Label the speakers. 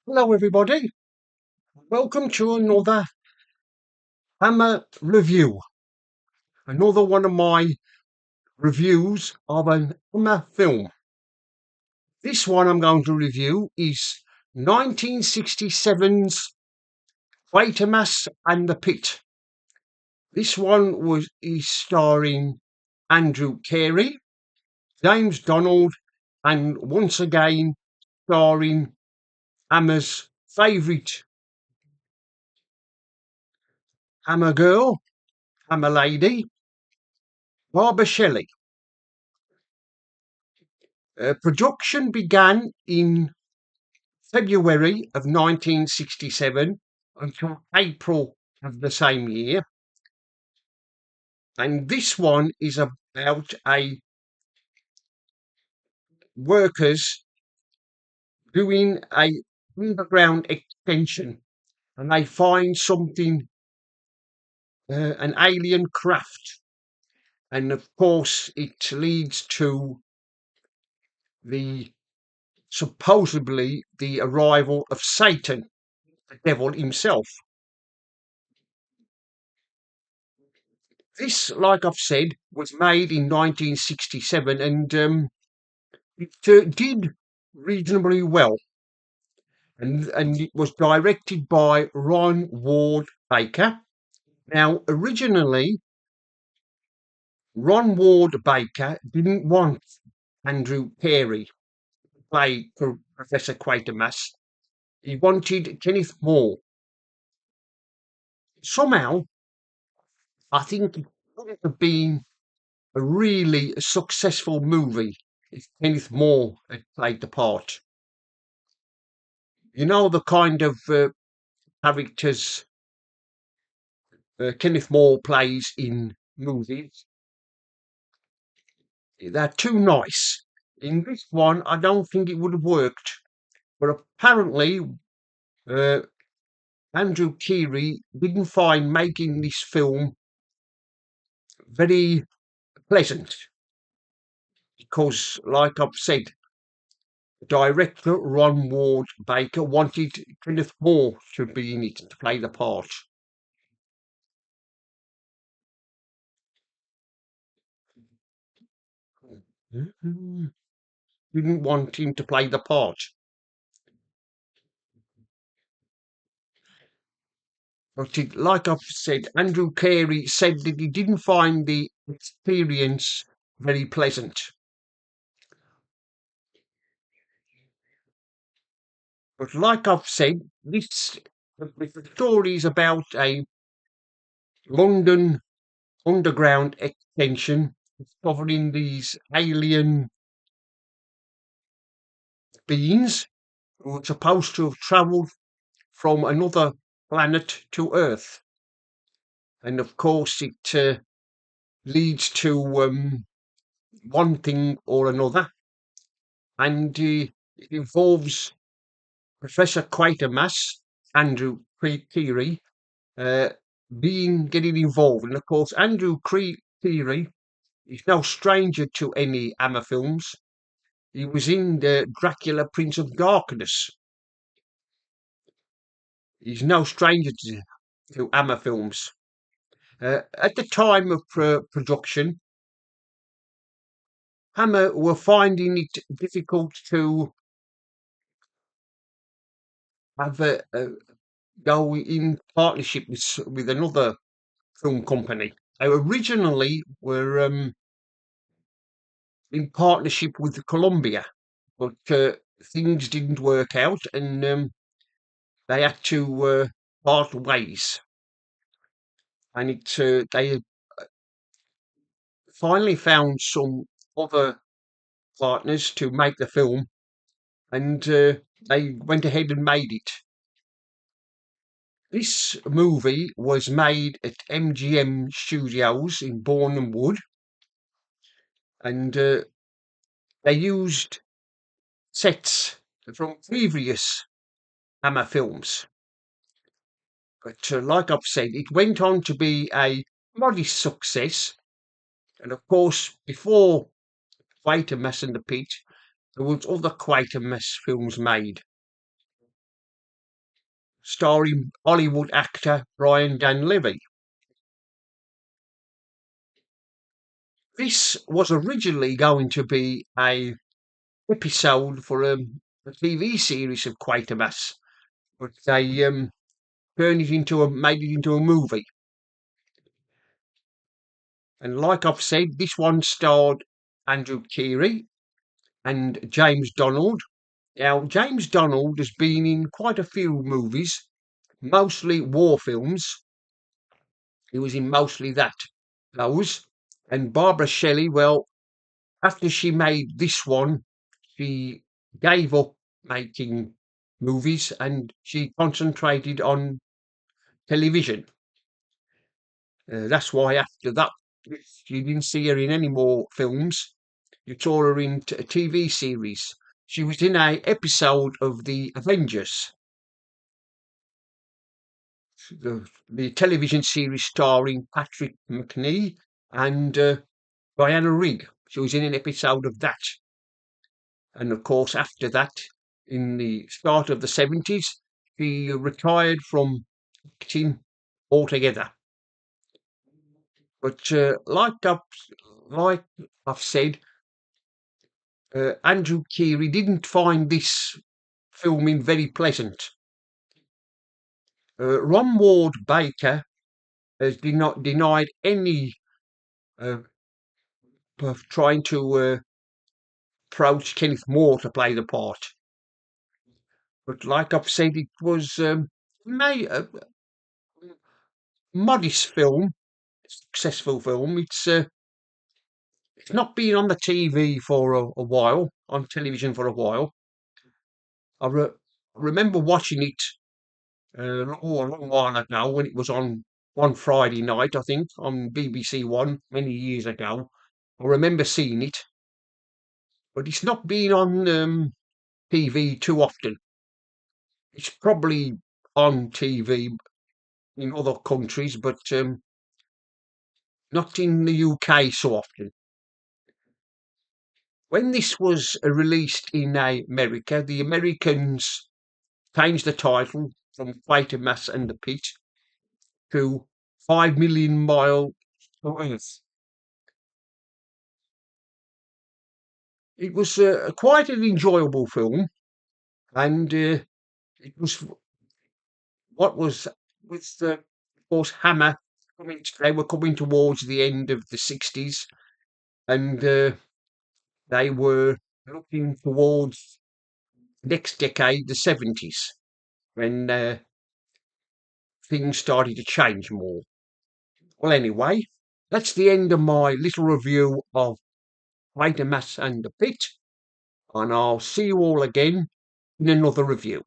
Speaker 1: Hello, everybody. Welcome to another Hammer review. Another one of my reviews of an Hammer film. This one I'm going to review is 1967's Quatermass and the Pit. This one is starring Andrew Carey, James Donald, and once again starring Hammer's favourite Hammer girl, Hammer lady, Barbara Shelley. Production began in February of 1967 until April of the same year. And this one is about a workers doing a underground extension, and they find something, an alien craft. And of course, it leads to the supposedly the arrival of Satan, the devil himself. This, like I've said, was made in 1967 and it did reasonably well. And it was directed by Ron Ward Baker. Now, originally, Ron Ward Baker didn't want Andrew Carey to play Professor Quatermass. He wanted Kenneth More. Somehow, I think it would have been a really successful movie if Kenneth More had played the part. You know the kind of characters Kenneth More plays in movies. They're too nice. In this one, I don't think it would have worked. But apparently, uh, Andrew Keery didn't find making this film very pleasant because, like I've said, director Ron Ward Baker wanted Kenneth More to be in it to play the part. Didn't want him to play the part. But like I've said, Andrew Carey said that he didn't find the experience very pleasant. But like I've said, the story is about a London underground extension discovering these alien beings who are supposed to have travelled from another planet to Earth. And of course, it leads to one thing or another. And it involves Professor Quatermass, Andrew Creary, uh, getting involved. And of course, Andrew Creary is no stranger to any Hammer films. He was in the Dracula Prince of Darkness. He's no stranger to Hammer films. At the time of production, Hammer were finding it difficult to have go in partnership with another film company. They originally were in partnership with Columbia, but things didn't work out, and they had to part ways. And they finally found some other partners to make the film, and they went ahead and made it. This movie was made at MGM Studios in Bourne Wood, and they used sets from previous Hammer films. But like I've said, it went on to be a modest success. And of course, before Quatermass and the Pit, there was other Quatermass films made. starring Hollywood actor Brian Dan Levy. This was originally going to be a episode for a TV series of Quatermass, but they turned it into made it into a movie. And like I've said, this one starred Andrew Keery and James Donald. Now, James Donald has been in quite a few movies, mostly war films. He was in mostly those. And Barbara Shelley, well, after she made this one, she gave up making movies and she concentrated on television. That's why after that, you didn't see her in any more films. You saw her in a TV series. She was in a episode of The Avengers, the television series starring Patrick McNee and Diana Rigg. She was in an episode of that. And of course, after that, in the start of the 70s, she retired from acting altogether. But like I've said, Andrew Keery didn't find this filming very pleasant. Ron Ward Baker has denied any uh, of trying to approach Kenneth Moore to play the part. But like I've said, it was a modest film, successful film. It's not been on the TV for a while, on television for a while. I remember watching it a long while ago when it was on one Friday night, I think, on BBC One many years ago. I remember seeing it, but it's not been on TV too often. It's probably on TV in other countries, but not in the UK so often. When this was released in America, the Americans changed the title from Quatermass and the Pit to 5 Million Mile to Earth. It was quite an enjoyable film, and it was what was with of course Hammer coming. They were coming towards the end of the 60s, and they were looking towards next decade, the 70s, when things started to change more. Well, anyway, that's the end of my little review of Quatermass and the Pit, and I'll see you all again in another review.